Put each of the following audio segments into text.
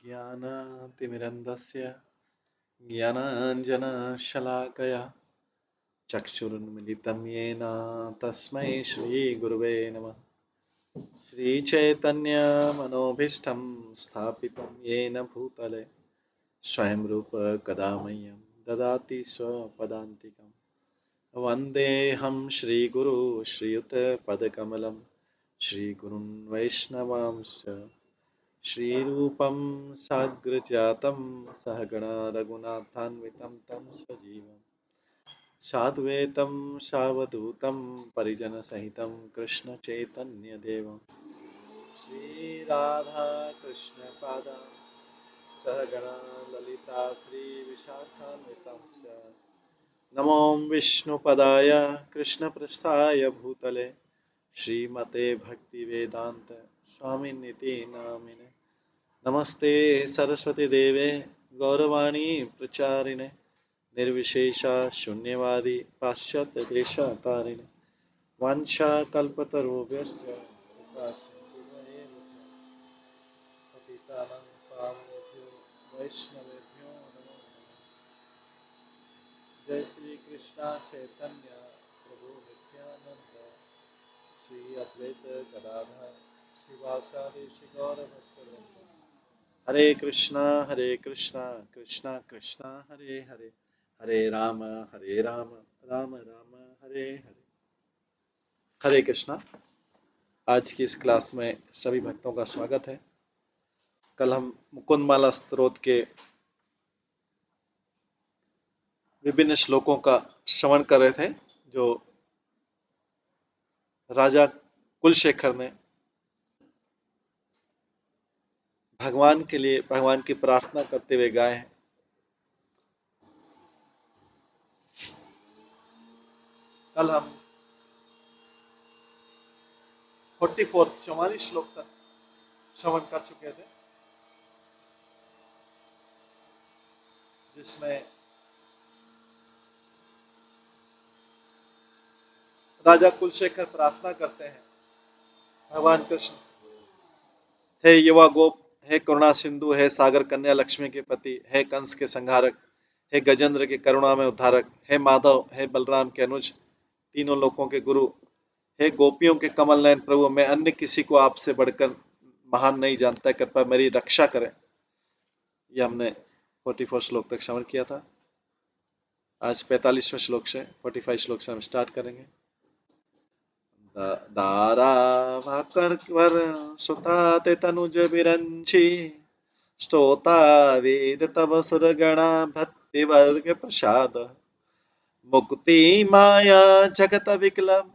ज्ञानातिमिरन्दस्य ज्ञानाञ्जनशलाकया चक्षुरुन्मिलितं येन तस्मै श्रीगुरुवे नमः। श्रीचैतन्यमनोभीष्टं स्थापितं येन भूतले स्वयं रूप कदा मह्यं ददाति स्वपदान्तिकं। वन्देऽहं श्रीगुरु श्रीयुतपदकमलं श्रीगुरुं वैष्णवांश्च श्रीरूपं साग्रजातं सहगणा रघुनाथान्वितं तं सजीवं साद्वैतं सावधूतं परिजनसहितं कृष्णचैतन्यदेवं श्रीराधा कृष्णपादां सहगणा ललिता श्रीविशाखान्वितं च नमो विष्णुपदाय कृष्णपृष्ठाय भूतले श्रीमते भक्तिवेदान्त स्वामिनिति नामिने नमस्ते सरस्वती देवे गौरवाणी प्रचारिणे निर्विशेषा शून्यवादी पाश्चात्य देशतारिणे वाञ्छाकल्पतरुभ्यश्च कृपासिन्धुभ्येव पतितानां पावनेभ्यो वैष्णवेभ्यो नमो नमः। जय श्री कृष्णा चैतन्य प्रभु नित्यानंद श्री अद्वैत गदाधर श्रीवासादि श्री गौरभक्तवृंद हरे कृष्णा कृष्णा कृष्णा हरे हरे हरे राम राम राम हरे हरे। हरे कृष्णा। आज की इस क्लास में सभी भक्तों का स्वागत है। कल हम मुकुंदमाला स्तोत्र के विभिन्न श्लोकों का श्रवण कर रहे थे जो राजा कुलशेखर ने भगवान के लिए भगवान की प्रार्थना करते हुए गाए हैं। कल हम 44 श्लोक तक श्रवण कर चुके थे, जिसमें राजा कुलशेखर प्रार्थना करते हैं भगवान कृष्ण से, हे युवा गोप, हे करुणा सिंधु, हे सागर कन्या लक्ष्मी के पति, हे कंस के संहारक, हे गजेंद्र के करुणा में उद्धारक, हे माधव, हे बलराम के अनुज, तीनों लोकों के गुरु, हे गोपियों के कमल नयन प्रभु, मैं अन्य किसी को आपसे बढ़कर महान नहीं जानता, कृपया मेरी रक्षा करें। यह हमने 44 श्लोक तक श्रवण किया था। आज 45वें श्लोक से 45 श्लोक से हम स्टार्ट करेंगे। दारा भाकर सुता ते तनुज बिरंची स्तोता वेद तब सुरगणा भक्ति वर्ग प्रसाद मुक्ति माया जगत विकलम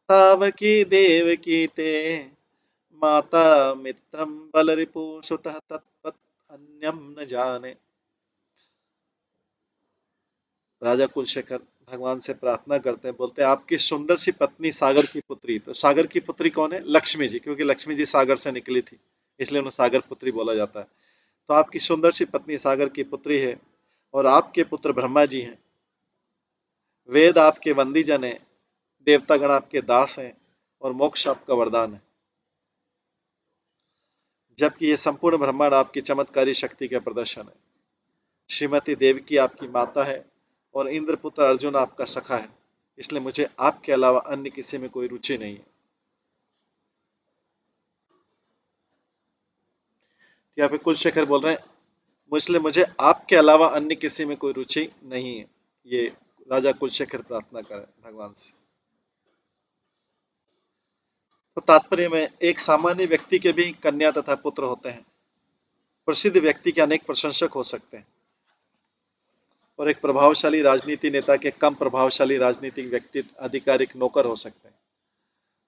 ताव की देव की ते माता मित्रम बल रिपु सुत तत्पत अन्यम न जाने। राजा कुलशेखर भगवान से प्रार्थना करते हैं, बोलते हैं आपकी सुंदर सी पत्नी सागर की पुत्री। तो सागर की पुत्री कौन है? लक्ष्मी जी, क्योंकि लक्ष्मी जी सागर से निकली थी, इसलिए उन्हें सागर पुत्री बोला जाता है। तो आपकी सुंदर सी पत्नी सागर की पुत्री है और आपके पुत्र ब्रह्मा जी हैं, वेद आपके वंदी जन है, देवतागण आपके दास हैं और मोक्ष आपका वरदान है। जबकि ये संपूर्ण ब्रह्मांड आपकी चमत्कारी शक्ति का प्रदर्शन है। श्रीमती देवकी आपकी माता है और इंद्रपुत्र अर्जुन आपका सखा है, इसलिए मुझे आपके अलावा अन्य किसी में कोई रुचि नहीं है। यहाँ पे कुलशेखर बोल रहे हैं, इसलिए मुझे आपके अलावा अन्य किसी में कोई रुचि नहीं है। ये राजा कुलशेखर प्रार्थना करें भगवान से। तो तात्पर्य में एक सामान्य व्यक्ति के भी कन्या तथा पुत्र होते हैं, प्रसिद्ध व्यक्ति के अनेक प्रशंसक हो सकते हैं और एक प्रभावशाली राजनीति नेता के कम प्रभावशाली राजनीतिक व्यक्ति आधिकारिक नौकर हो सकते हैं।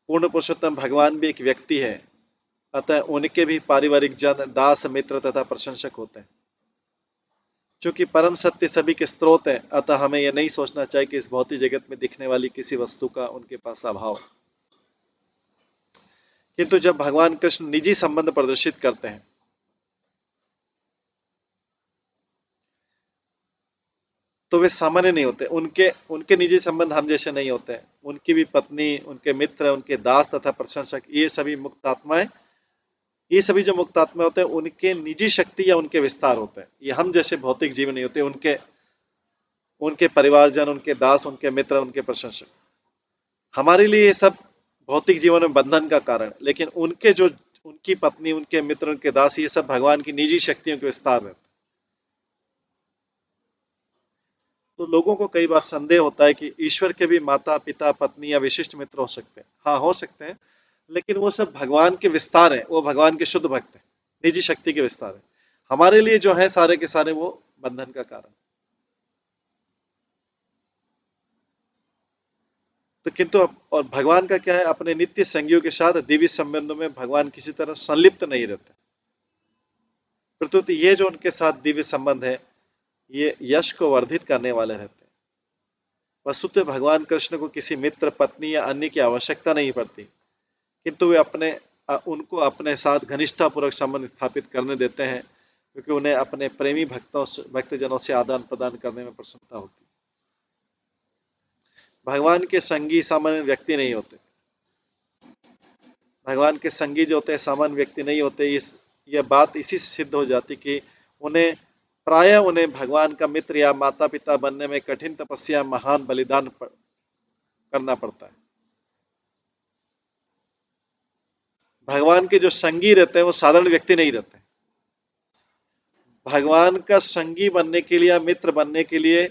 पूर्ण पुरुषोत्तम भगवान भी एक व्यक्ति है, अतः उनके भी पारिवारिक जन, दास, मित्र तथा प्रशंसक होते हैं। चूंकि परम सत्य सभी के स्रोत हैं, अतः हमें यह नहीं सोचना चाहिए कि इस भौतिक जगत में दिखने वाली किसी वस्तु का उनके पास अभाव। किंतु जब भगवान कृष्ण निजी संबंध प्रदर्शित करते हैं तो वे सामान्य नहीं होते। उनके उनके निजी संबंध हम जैसे नहीं होते हैं। उनकी भी पत्नी, उनके मित्र, उनके दास तथा प्रशंसक, ये सभी मुक्त आत्माएं ये सभी जो मुक्त आत्मा होते हैं उनके निजी शक्ति या उनके विस्तार होते हैं। ये हम जैसे भौतिक जीव नहीं होते, उनके उनके परिवारजन, उनके दास, उनके मित्र, उनके प्रशंसक। हमारे लिए ये सब भौतिक जीवन में बंधन का कारण, लेकिन उनके जो उनकी पत्नी, उनके मित्र, उनके दास, ये सब भगवान की निजी शक्तियों के विस्तार में। तो लोगों को कई बार संदेह होता है कि ईश्वर के भी माता, पिता, पत्नी या विशिष्ट मित्र हो सकते हैं। हाँ, हो सकते हैं, लेकिन वो सब भगवान के विस्तार है, वो भगवान के शुद्ध भक्त है, निजी शक्ति के विस्तार है। हमारे लिए जो है सारे के सारे वो बंधन का कारण। तो किंतु और भगवान का क्या है, अपने नित्य संगियों के साथ दिव्य संबंधों में भगवान किसी तरह संलिप्त नहीं रहते। प्रत्युत ये जो उनके साथ दिव्य संबंध है, ये यश को वर्धित करने वाले रहते हैं। वस्तुतः भगवान कृष्ण को किसी मित्र, पत्नी या अन्य की आवश्यकता नहीं पड़ती, किंतु वे उनको अपने साथ घनिष्ठतापूर्वक संबंध स्थापित करने देते हैं, क्योंकि उन्हें अपने प्रेमी भक्तजनों से आदान प्रदान करने में प्रसन्नता होती है। भगवान के संगी सामान्य व्यक्ति नहीं होते। भगवान के संगी जो होते हैं सामान्य व्यक्ति नहीं होते। यह बात इसी से सिद्ध हो जाती कि उन्हें भगवान का मित्र या माता पिता बनने में कठिन तपस्या, महान बलिदान करना पड़ता है। भगवान के जो संगी रहते हैं वो साधारण व्यक्ति नहीं रहते। भगवान का संगी बनने के लिए या मित्र बनने के लिए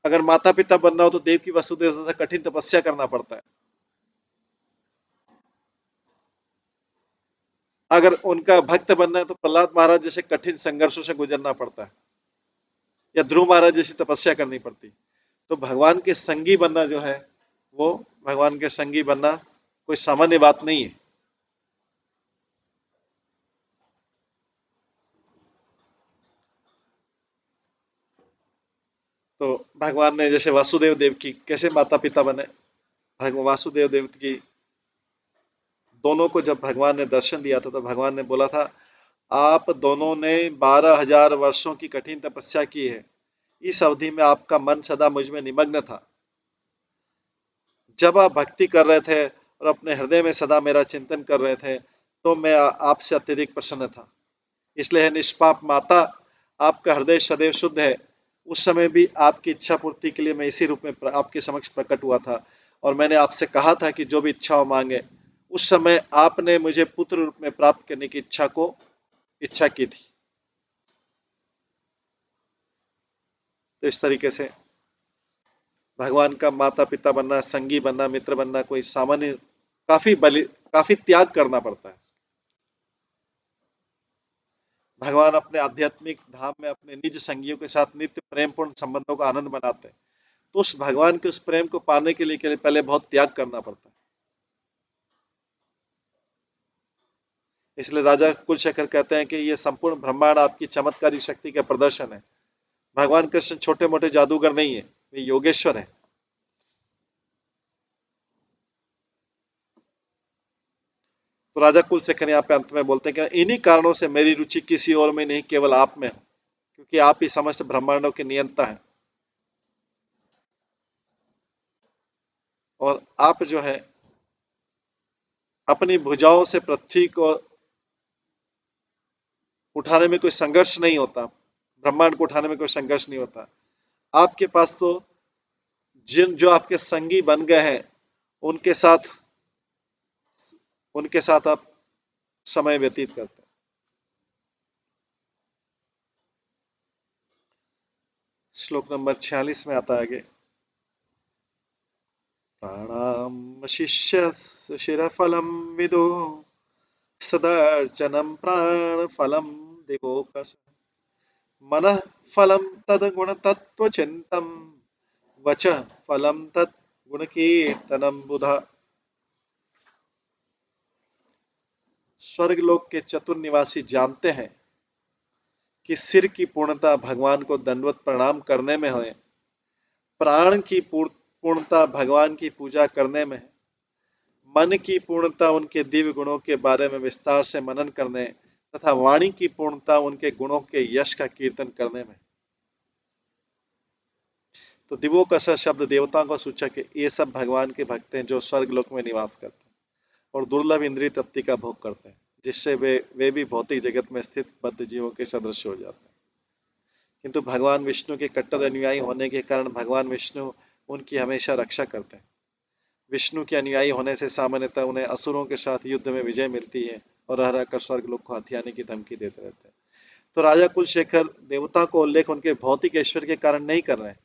अगर माता पिता बनना हो तो देव की वसुदेव से कठिन तपस्या करना पड़ता है। अगर उनका भक्त बनना है तो प्रहलाद महाराज जैसे कठिन संघर्षों से गुजरना पड़ता है, या ध्रुव महाराज जैसी तपस्या करनी पड़ती। तो भगवान के संगी बनना जो है, वो भगवान के संगी बनना कोई सामान्य बात नहीं है। तो भगवान ने जैसे वासुदेव देव की कैसे माता पिता बने, भगवान वासुदेव देव की दोनों को जब भगवान ने दर्शन दिया था तो भगवान ने बोला था, आप दोनों ने 12,000 वर्षों की कठिन तपस्या की है। इस अवधि में आपका मन सदा मुझ में निमग्न था। जब आप भक्ति कर रहे थे और अपने हृदय में सदा मेरा चिंतन कर रहे थे, तो मैं आपसे अत्यधिक प्रसन्न था। इसलिए निष्पाप माता, आपका हृदय सदैव शुद्ध है। उस समय भी आपकी इच्छा पूर्ति के लिए मैं इसी रूप में आपके समक्ष प्रकट हुआ था, और मैंने आपसे कहा था कि जो भी इच्छा हो मांगे। उस समय आपने मुझे पुत्र रूप में प्राप्त करने की इच्छा की थी। तो इस तरीके से भगवान का माता पिता बनना, संगी बनना, मित्र बनना कोई सामान्य, काफी त्याग करना पड़ता है। भगवान अपने आध्यात्मिक धाम में अपने निज संगियों के साथ नित्य प्रेमपूर्ण संबंधों का आनंद मनाते हैं। तो उस भगवान के उस प्रेम को पाने के लिए पहले बहुत त्याग करना पड़ता है। इसलिए राजा कुलशेखर कहते हैं कि यह संपूर्ण ब्रह्मांड आपकी चमत्कारी शक्ति का प्रदर्शन है। भगवान कृष्ण छोटे मोटे जादूगर नहीं है, वे योगेश्वर है। तो राजा कुलशेखर यहाँ पे अंत में बोलते हैं कि इन्हीं कारणों से मेरी रुचि किसी और में नहीं, केवल आप में है, क्योंकि आप ही समस्त ब्रह्मांडों के नियंता हैं। और आप जो है अपनी भुजाओं से पृथ्वी को उठाने में कोई संघर्ष नहीं होता, ब्रह्मांड को उठाने में कोई संघर्ष नहीं होता। आपके पास तो जो आपके संगी बन गए हैं, उनके साथ उनके साथ आप समय व्यतीत करते हैं। श्लोक नंबर 46 में आता है आगे, प्राणाम शिष्य शिरफलम विदो सदर्चनम प्राण फलम दिवोकस मनः फलम तद गुण तत्व चिंतम वच फलम तत् गुण कीर्तनम बुधा। स्वर्ग लोक के चतुर निवासी जानते हैं कि सिर की पूर्णता भगवान को दंडवत प्रणाम करने में है, प्राण की पूर्णता भगवान की पूजा करने में है, मन की पूर्णता उनके दिव्य गुणों के बारे में विस्तार से मनन करने तथा वाणी की पूर्णता उनके गुणों के यश का कीर्तन करने में। तो दिवोकस शब्द देवताओं का सूचक है। ये सब भगवान के भक्त हैं जो स्वर्ग लोक में निवास करते हैं और दुर्लभ इंद्रिय तृप्ति का भोग करते हैं। जिससे वे भी भौतिक जगत में स्थित बद्ध जीवों के सदृश हो जाते हैं। किंतु भगवान विष्णु के कट्टर अनुयायी होने के कारण भगवान विष्णु उनकी हमेशा रक्षा करते हैं। विष्णु के अनुयायी होने से सामान्यतः उन्हें असुरों के साथ युद्ध में विजय मिलती है और रह रहकर स्वर्ग लोक को हथियाने की धमकी देते रहते हैं। तो राजा कुलशेखर देवता को उल्लेख उनके भौतिक ऐश्वर्य के कारण नहीं कर रहे हैं,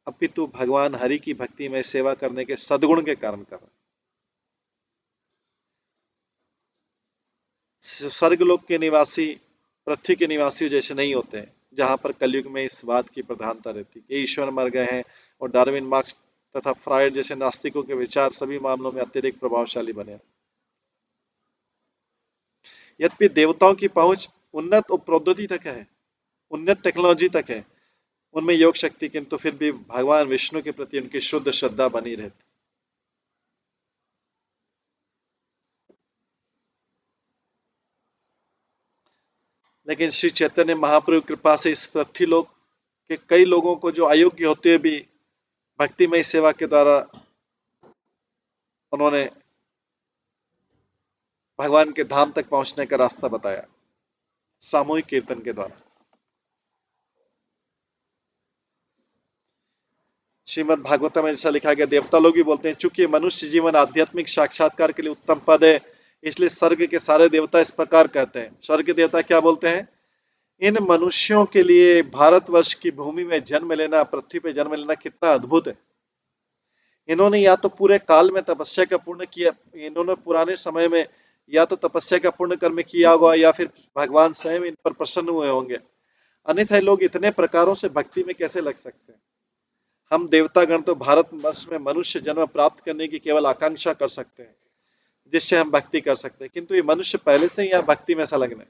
अपितु भगवान हरि की भक्ति में सेवा करने के सद्गुण के कारण कर रहे हैं। स्वर्गलोक के निवासी पृथ्वी के निवासियों जैसे नहीं होते हैं, जहां पर कलयुग में इस बात की प्रधानता रहती है कि ईश्वर मर गए हैं, और डार्विन मार्क्स तथा फ्रायड जैसे नास्तिकों के विचार सभी मामलों में अत्यधिक प्रभावशाली बने। यद्यपि देवताओं की पहुंच उन्नत प्रौद्योगिकी तक है, उन्नत टेक्नोलॉजी तक है उनमें योग शक्ति, किंतु फिर भी भगवान विष्णु के प्रति उनकी शुद्ध श्रद्धा बनी रहती। लेकिन श्री चैतन्य महाप्रभु कृपा से इस पृथ्वी लोक के कई लोगों को जो अयोग्य होते हुए भी भक्तिमय सेवा के द्वारा उन्होंने भगवान के धाम तक पहुंचने का रास्ता बताया, सामूहिक कीर्तन के द्वारा। श्रीमद् भागवतम में ऐसा लिखा गया, देवता लोग भी बोलते हैं चूंकि मनुष्य जीवन आध्यात्मिक साक्षात्कार के लिए उत्तम पद है, इसलिए स्वर्ग के सारे देवता इस प्रकार कहते हैं। स्वर्ग के देवता क्या बोलते हैं? इन मनुष्यों के लिए भारतवर्ष की भूमि में जन्म लेना, पृथ्वी पे जन्म लेना कितना अद्भुत है। इन्होंने या तो पूरे काल में तपस्या का पुण्य किया, इन्होंने पुराने समय में या तो तपस्या का पुण्य कर्म किया होगा या फिर भगवान स्वयं इन पर प्रसन्न हुए होंगे, अन्यथा लोग इतने प्रकारों से भक्ति में कैसे लग सकते हैं। हम देवतागण तो भारतवर्ष में मनुष्य जन्म प्राप्त करने की केवल आकांक्षा कर सकते हैं, जिससे हम भक्ति कर सकते हैं, किंतु ये मनुष्य पहले से ही यहाँ भक्ति में संलग्न है।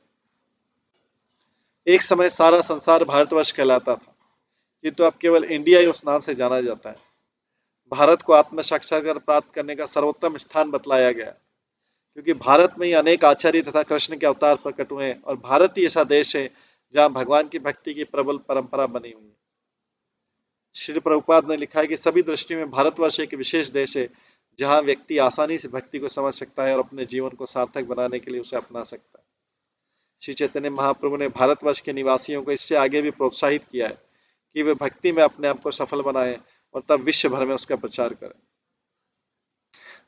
एक समय सारा संसार भारतवर्ष कहलाता था, किंतु अब केवल इंडिया ही उस नाम से जाना जाता है। भारत को आत्म साक्षात्कार प्राप्त करने का सर्वोत्तम स्थान बतलाया गया, क्योंकि भारत में ही अनेक आचार्य तथा कृष्ण के अवतार प्रकट हुए, और भारत ही ऐसा देश है जहां भगवान की भक्ति की प्रबल परंपरा बनी हुई है। श्री प्रभुपाद ने लिखा है कि सभी दृष्टि में भारतवर्ष एक विशेष देश है, जहां व्यक्ति आसानी से भक्ति को समझ सकता है और अपने जीवन को सार्थक बनाने के लिए उसे अपना सकता है। श्री चैतन्य महाप्रभु ने भारतवर्ष के निवासियों को इससे आगे भी प्रोत्साहित किया है कि वे भक्ति में अपने आप को सफल बनाएं और तब विश्व भर में उसका प्रचार करें।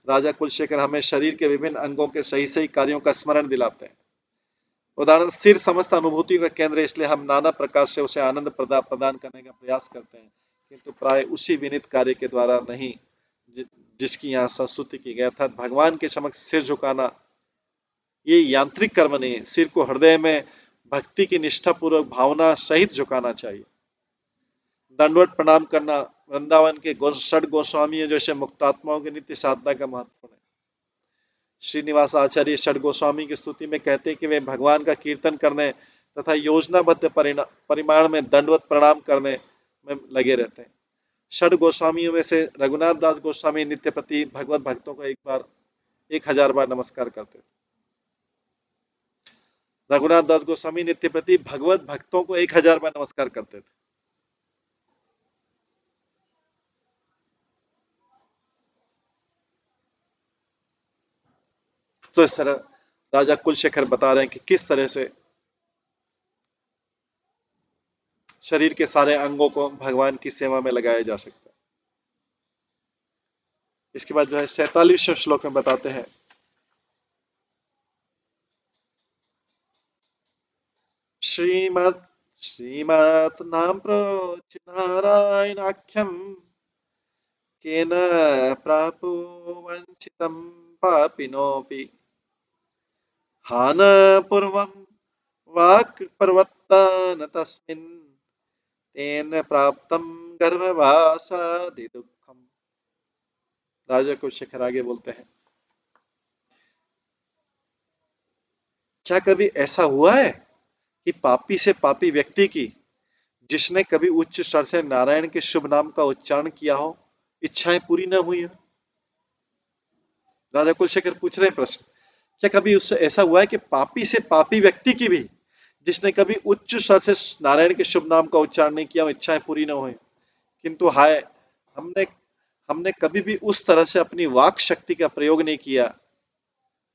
राजा कुलशेखर हमें शरीर के विभिन्न अंगों के सही सही कार्यों का स्मरण दिलाते हैं। उदाहरण, सिर समस्त अनुभूति का केंद्र, इसलिए हम नाना प्रकार से उसे आनंद प्रदान करने का प्रयास करते हैं, किंतु प्राय उसी विनित कार्य के द्वारा नहीं जिसकी यहाँ संस्तुति की गई, अर्थात भगवान के समक्ष सिर झुकाना ये यांत्रिक कर्म नहीं है। सिर को हृदय में भक्ति की निष्ठापूर्वक भावना सहित झुकाना चाहिए। दंडवत प्रणाम करना वृंदावन के षड गोस्वामी जैसे मुक्तात्माओं की नित्य साधना का महत्वपूर्ण है। श्रीनिवास आचार्य षड गोस्वामी की स्तुति में कहते हैं कि वे भगवान का कीर्तन करने तथा योजनाबद्ध परिमाण में दंडवत प्रणाम करने में लगे रहते हैं। षड गोस्वामियों में से रघुनाथ दास गोस्वामी नित्य प्रति भगवत भक्तों को 1000 बार नमस्कार करते थे। रघुनाथ दास गोस्वामी नित्य प्रति भगवत भक्तों को 1000 बार नमस्कार करते थे। तो इस तरह राजा कुलशेखर बता रहे हैं कि किस तरह से शरीर के सारे अंगों को भगवान की सेवा में लगाया जा सकता है। इसके बाद जो है 47वें श्लोक में बताते हैं, श्रीमत् नाम प्रोच नारायणाख्यम केन प्रापो वंचितं पापिनोपि हान पूर्वं वाक् प्रवत्तन तस्मिन् तेन प्राप्तं गर्भवासादि दुःखम। राजा कुलशेखर आगे बोलते हैं, क्या कभी ऐसा हुआ है कि पापी से पापी व्यक्ति की, जिसने कभी उच्च स्वर से नारायण के शुभ नाम का उच्चारण किया हो, इच्छाएं पूरी न हुई हो? राजा कुलशेखर पूछ रहे प्रश्न, क्या कभी उससे ऐसा हुआ है कि पापी से पापी व्यक्ति की भी, जिसने कभी उच्च स्वर से नारायण के शुभ नाम का उच्चारण नहीं किया, इच्छाएं पूरी न हुई, किंतु हाय हमने हमने कभी भी उस तरह से अपनी वाक शक्ति का प्रयोग नहीं किया,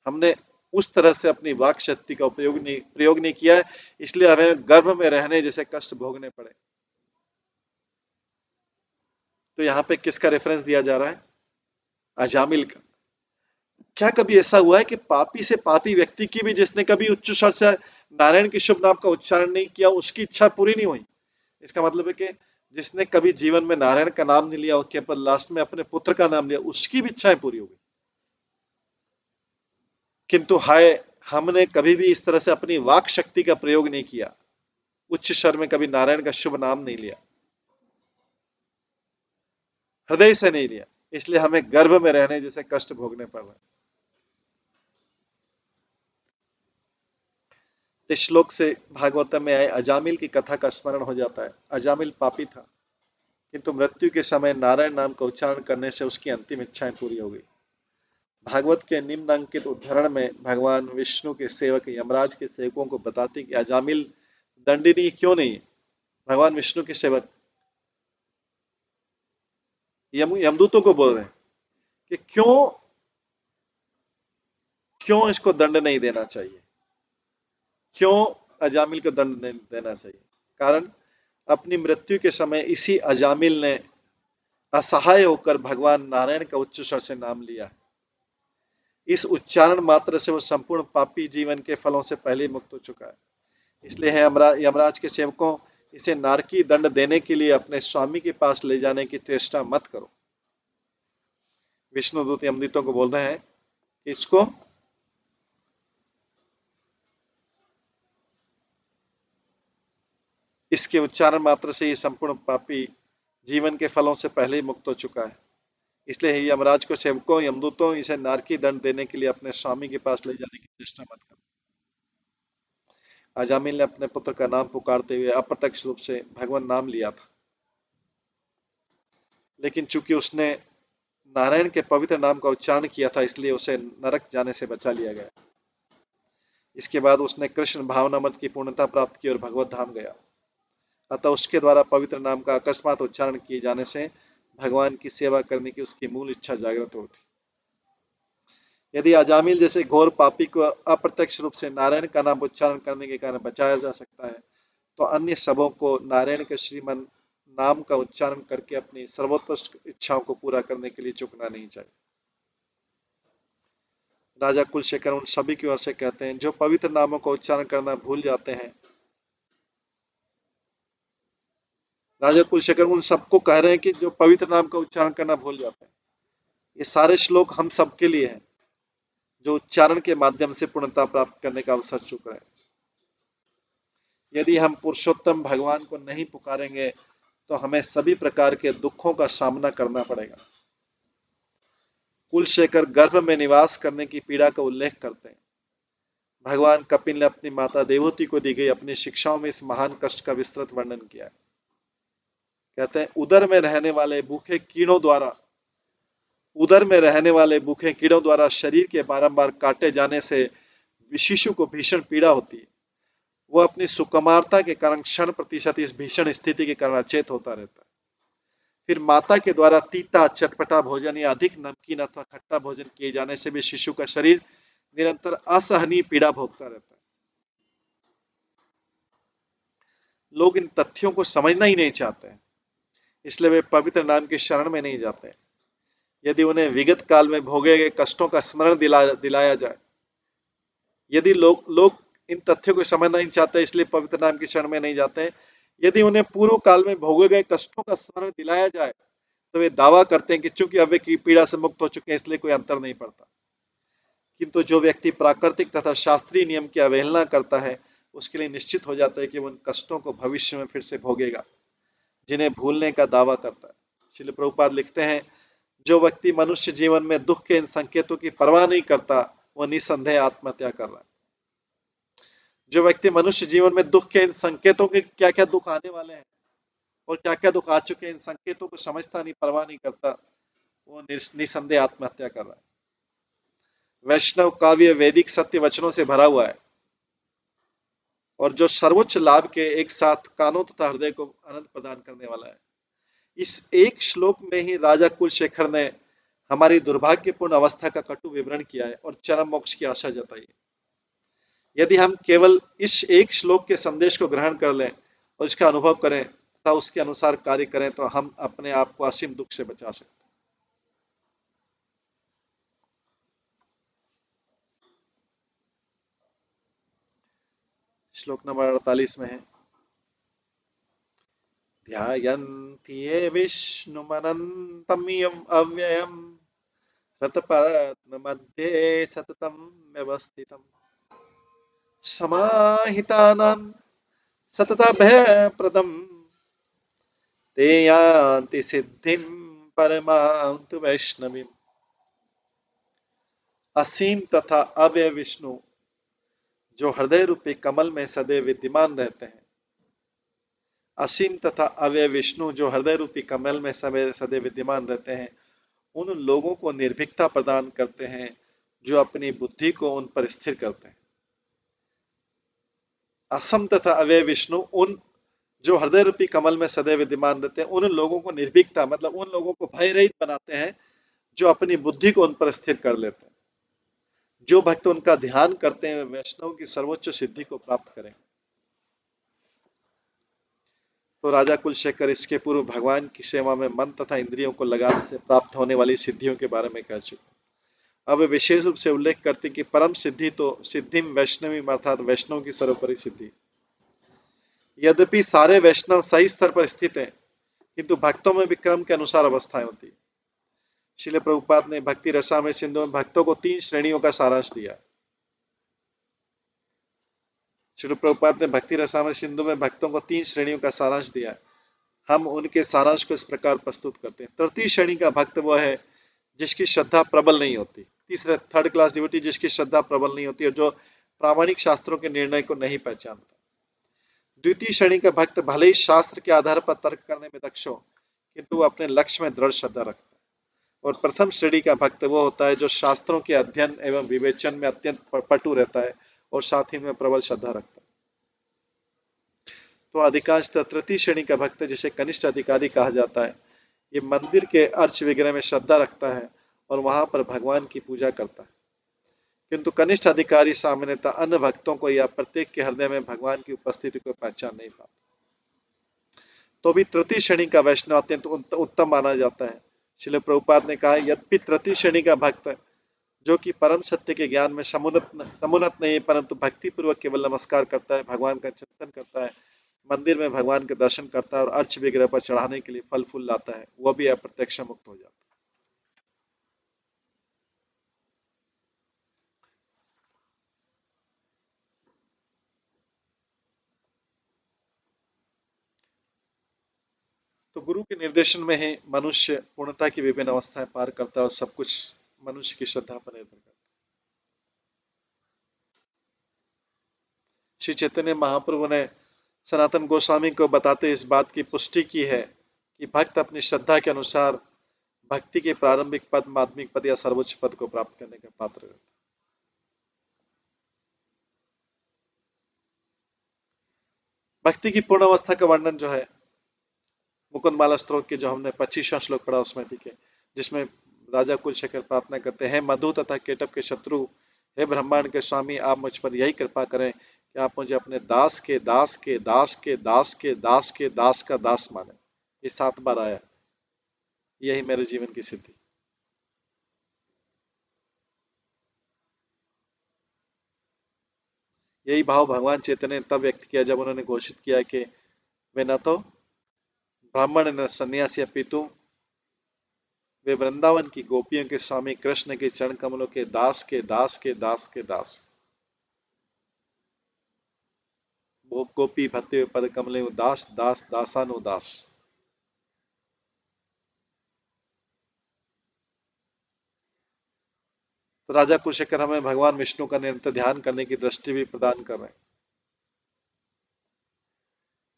हमने उस तरह से अपनी वाक शक्ति का प्रयोग नहीं किया है, इसलिए हमें गर्भ में रहने जैसे कष्ट भोगने पड़े। तो यहाँ पे किसका रेफरेंस दिया जा रहा है? अजामिल का। क्या कभी ऐसा हुआ है कि पापी से पापी व्यक्ति की भी, जिसने कभी उच्च स्वर से नारायण के शुभ नाम का उच्चारण नहीं किया, उसकी इच्छा पूरी नहीं हुई? इसका मतलब है कि जिसने कभी जीवन में नारायण का नाम नहीं लिया, उसके पर लास्ट में अपने पुत्र का नाम लिया, उसकी भी इच्छाएं पूरी हो गई। किंतु हाय, हमने कभी भी इस तरह से अपनी वाक शक्ति का प्रयोग नहीं किया, उच्च स्वर में कभी नारायण का शुभ नाम नहीं लिया, हृदय से नहीं लिया, इसलिए हमें गर्भ में रहने जैसे कष्ट भोगने पड़ रहे हैं। इस श्लोक से भागवतम में आए अजामिल की कथा का स्मरण हो जाता है। अजामिल पापी था, किंतु मृत्यु के समय नारायण नाम का उच्चारण करने से उसकी अंतिम इच्छाएं पूरी हो गई। भागवत के निम्नांकित उद्धरण में भगवान विष्णु के सेवक यमराज के सेवकों को बताते कि अजामिल दंडनीय क्यों नहीं है। भगवान विष्णु के सेवक यमदूतों को बोल रहे हैं कि क्यों क्यों इसको दंड नहीं देना चाहिए, क्यों अजामिल को दंड नहीं देना चाहिए। कारण, अपनी मृत्यु के समय इसी अजामिल ने असहाय होकर भगवान नारायण का उच्च स्वर से नाम लिया। इस उच्चारण मात्र से वो संपूर्ण पापी जीवन के फलों से पहले ही मुक्त हो चुका है। इसलिए है यमराज के सेवकों, इसे नारकी दंड देने के लिए अपने स्वामी के पास ले जाने की चेष्टा मत करो। विष्णुदूत यमदूतों को बोल रहे हैं इसको इसके उच्चारण मात्र से ये संपूर्ण पापी जीवन के फलों से पहले ही मुक्त हो चुका है। इसलिए हे यमराज को सेवकों, यमदूतों, इसे नारकी दंड देने के लिए अपने स्वामी के पास ले जाने की चेष्टा मत करो। अजामिल ने अपने पुत्र का नाम पुकारते हुए अप्रत्यक्ष रूप से भगवान नाम लिया था, लेकिन चूंकि उसने नारायण के पवित्र नाम का उच्चारण किया था, इसलिए उसे नरक जाने से बचा लिया गया। इसके बाद उसने कृष्ण भावनामृत की पूर्णता प्राप्त की और भगवत धाम गया। अतः उसके द्वारा पवित्र नाम का अकस्मात उच्चारण किए जाने से भगवान की सेवा करने की उसकी मूल इच्छा जागृत होती। यदि अजामिल जैसे घोर पापी को अप्रत्यक्ष रूप से नारायण का नाम उच्चारण करने के कारण बचाया जा सकता है, तो अन्य सबों को नारायण के श्रीमन नाम का उच्चारण करके अपनी सर्वोत्कृष्ट इच्छाओं को पूरा करने के लिए चूकना नहीं चाहिए। राजा कुलशेखर उन सभी की ओर से कहते हैं जो पवित्र नामों का उच्चारण करना भूल जाते हैं। राजा कुलशेखर उन सबको कह रहे हैं कि जो पवित्र नाम का उच्चारण करना भूल जाते हैं। ये सारे श्लोक हम सबके लिए हैं जो उच्चारण के माध्यम से पूर्णता प्राप्त करने का अवसर चूक रहे हैं। यदि हम पुरुषोत्तम भगवान को नहीं पुकारेंगे तो हमें सभी प्रकार के दुखों का सामना करना पड़ेगा। कुलशेखर गर्भ में निवास करने की पीड़ा का उल्लेख करते हैं। भगवान कपिल ने अपनी माता देवहूति को दी गई अपनी शिक्षाओं में इस महान कष्ट का विस्तृत वर्णन किया है। कहते हैं उदर में रहने वाले भूखे कीड़ों द्वारा शरीर के बारंबार काटे जाने से शिशु को भीषण पीड़ा होती है। वह अपनी सुकुमारता के कारण क्षण प्रतिशत इस भीषण स्थिति के कारण अचेत होता रहता है। फिर माता के द्वारा तीता चटपटा भोजन या अधिक नमकीन अथवा खट्टा भोजन किए जाने से भी शिशु का शरीर निरंतर असहनीय पीड़ा भोगता रहता है। लोग इन तथ्यों को समझना ही नहीं चाहते हैं, इसलिए वे पवित्र नाम के शरण में नहीं जाते। यदि उन्हें विगत काल में भोगे गए कष्टों का स्मरण दिलाया जाए, यदि लोग इन तथ्यों को समझना नहीं चाहते इसलिए पवित्र नाम के शरण में नहीं जाते हैं। यदि उन्हें पूर्व काल में भोगे गए कष्टों का स्मरण दिलाया जाए तो वे दावा करते हैं कि चूंकि अब वे की पीड़ा से मुक्त हो चुके हैं इसलिए कोई अंतर नहीं पड़ता। किंतु जो व्यक्ति प्राकृतिक तथा शास्त्रीय नियम की अवहेलना करता है, उसके लिए निश्चित हो जाता है कि वह उन कष्टों को भविष्य में फिर से भोगेगा जिन्हें भूलने का दावा करता है। श्रील प्रभुपाद लिखते हैं, जो व्यक्ति मनुष्य जीवन में दुख के इन संकेतों की परवाह नहीं करता, वह निसंदेह आत्महत्या कर रहा है। जो व्यक्ति मनुष्य जीवन में दुख के इन संकेतों के क्या क्या दुख आने वाले हैं और क्या क्या दुख आ चुके हैं, इन संकेतों को समझता नहीं, परवाह नहीं करता, वो निसंदेह आत्महत्या कर रहा है। वैष्णव काव्य वैदिक सत्य वचनों से भरा हुआ है और जो सर्वोच्च लाभ के एक साथ कानों तथा हृदय को आनंद प्रदान करने वाला है। इस एक श्लोक में ही राजा कुलशेखर ने हमारी दुर्भाग्यपूर्ण अवस्था का कटु विवरण किया है और चरम मोक्ष की आशा जताई है। यदि हम केवल इस एक श्लोक के संदेश को ग्रहण कर लें और इसका अनुभव करें तथा उसके अनुसार कार्य करें तो हम अपने आप को असीम दुख से बचा सकते हैं। श्लोक नंबर 48 में है, ध्यायन्ति ये विष्णुमनन्तं यम् अव्ययम् रतपद्ममध्ये सततं व्यवस्थितम् समाहितानां सततभयप्रदम् ते यान्ति सिद्धिं परमां तु वैष्णवीम्। असीम तथा अव्यय विष्णु जो हृदय रूपी कमल में सदैव विद्यमान रहते हैं, असीम तथा अव्यय विष्णु जो हृदय रूपी कमल में सदैव विद्यमान रहते हैं, उन लोगों को निर्भीकता प्रदान करते हैं जो अपनी बुद्धि को उन पर स्थिर करते हैं। असम तथा अव्यय विष्णु उन जो हृदय रूपी कमल में सदैव विद्यमान रहते हैं, उन लोगों को निर्भीकता मतलब उन लोगों को भय रहित बनाते हैं जो अपनी बुद्धि को उन पर स्थिर कर लेते हैं। जो भक्त उनका ध्यान करते हैं वैष्णव की सर्वोच्च सिद्धि को प्राप्त करें। तो राजा कुलशेखर इसके पूर्व भगवान की सेवा में मन तथा इंद्रियों को लगाने से प्राप्त होने वाली सिद्धियों के बारे में कह चुके। अब विशेष रूप से उल्लेख करते कि परम सिद्धि तो सिद्धि वैष्णवी अर्थात वैष्णव की सर्वोपरि सिद्धि। यद्यपि सारे वैष्णव सही स्तर पर स्थित हैं, किंतु भक्तों में भी क्रम के अनुसार अवस्थाएं होती। श्रील प्रभुपाद ने भक्ति रसामृत सिंधु में भक्तों को 3 श्रेणियों का सारांश दिया। श्रील प्रभुपाद ने भक्ति रसामृत सिंधु में भक्तों को 3 श्रेणियों का सारांश दिया। हम उनके सारांश को इस प्रकार प्रस्तुत करते हैं। तृतीय श्रेणी का भक्त वह है जिसकी श्रद्धा प्रबल नहीं होती। तीसरा थर्ड क्लास डिवोटी जिसकी श्रद्धा प्रबल नहीं होती और जो प्रामाणिक शास्त्रों के निर्णय को नहीं पहचानता। द्वितीय श्रेणी का भक्त भले ही शास्त्र के आधार पर तर्क करने में दक्ष हो, किंतु वो अपने लक्ष्य में दृढ़ श्रद्धा रखता है। और प्रथम श्रेणी का भक्त वो होता है जो शास्त्रों के अध्ययन एवं विवेचन में अत्यंत पटु रहता है और साथ ही में प्रबल श्रद्धा रखता है। तो अधिकांश तृतीय श्रेणी का भक्त जिसे कनिष्ठ अधिकारी कहा जाता है, ये मंदिर के अर्च विग्रह में श्रद्धा रखता है और वहां पर भगवान की पूजा करता है, किंतु कनिष्ठ अधिकारी सामान्यतः अन्य भक्तों को या प्रत्येक के हृदय में भगवान की उपस्थिति को पहचान नहीं पाता। तो भी तृतीय श्रेणी का वैष्णव अत्यंत उत्तम माना जाता है। श्रील प्रभुपाद ने कहा, यद्यपि तृतीय श्रेणी का भक्त जो कि परम सत्य के ज्ञान में समुन्नत नहीं परंतु भक्ति पूर्वक केवल नमस्कार करता है, भगवान का चिंतन करता है, मंदिर में भगवान के दर्शन करता है और अर्च विग्रह पर चढ़ाने के लिए फल फूल लाता है, वह भी अप्रत्यक्ष मुक्त हो जाता है। तो गुरु के निर्देशन में ही मनुष्य पूर्णता की विभिन्न अवस्थाएं पार करता है और सब कुछ मनुष्य की श्रद्धा पर निर्भर करता है। श्री चैतन्य महाप्रभु ने सनातन गोस्वामी को बताते इस बात की पुष्टि की है कि भक्त अपनी श्रद्धा के अनुसार भक्ति के प्रारंभिक पद, माध्यमिक पद या सर्वोच्च पद को प्राप्त करने का पात्र रहता है। भक्ति की पूर्ण अवस्था का वर्णन जो है मुकुंद माला स्त्रोत के जो हमने 25वां श्लोक पढ़ा उसमें ठीक है, जिसमें राजा कुलशेखर प्रार्थना करते हैं, मधु तथा केटप के शत्रु, हे ब्रह्मांड के स्वामी, आप मुझ पर यही कृपा करें कि आप मुझे अपने दास के दास के दास के दास के दास के दास का दास माने। ये 7 बार आया, यही मेरे जीवन की सिद्धि। यही भाव भगवान चैतन्य ने तब व्यक्त किया जब उन्होंने घोषित किया कि वे न तो ब्राह्मण न सन्यासी अपितु वे वृंदावन की गोपियों के स्वामी कृष्ण के चरण कमलों के दास के दास के दास के दास। वो गोपी भरते हुए पद कमले दास दास दासानु दास। तो राजा कुलशेखर हमें भगवान विष्णु का निरंतर ध्यान करने की दृष्टि भी प्रदान कर रहे हैं।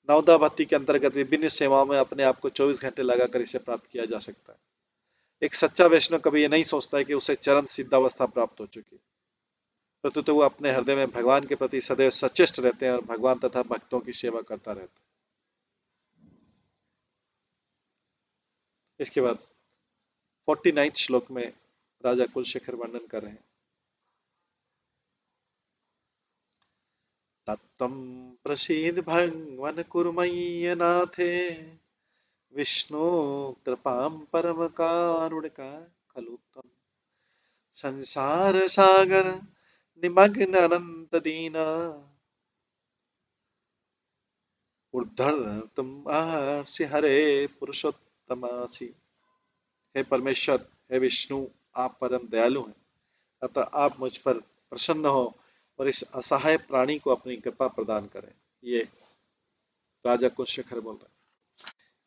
नवदा भक्ति के अंतर्गत विभिन्न सेवाओं में अपने आप को 24 घंटे लगाकर इसे प्राप्त किया जा सकता है। एक सच्चा वैष्णव कभी ये नहीं सोचता है कि उसे चरम सिद्धावस्था प्राप्त हो चुकी, परंतु तो वो अपने हृदय में भगवान के प्रति सदैव सचेष्ट रहते हैं और भगवान तथा भक्तों की सेवा करता रहता है। इसके बाद 49 श्लोक में राजा कुलशेखर वर्णन कर रहे हैं, तम प्रसीद भगवन कुर्मय्य नाथे विष्णु कृपाम परम कारुणिका खलु तम संसार सागर निमग्न अनंत दीना उद्धर तुम आर्षि हरे पुरुषोत्तमासी। हे परमेश्वर, हे विष्णु, आप परम दयालु हैं, अतः आप मुझ पर प्रसन्न हो और इस असहाय प्राणी को अपनी कृपा प्रदान करें। ये राजा को शिखर बोल रहे हैं।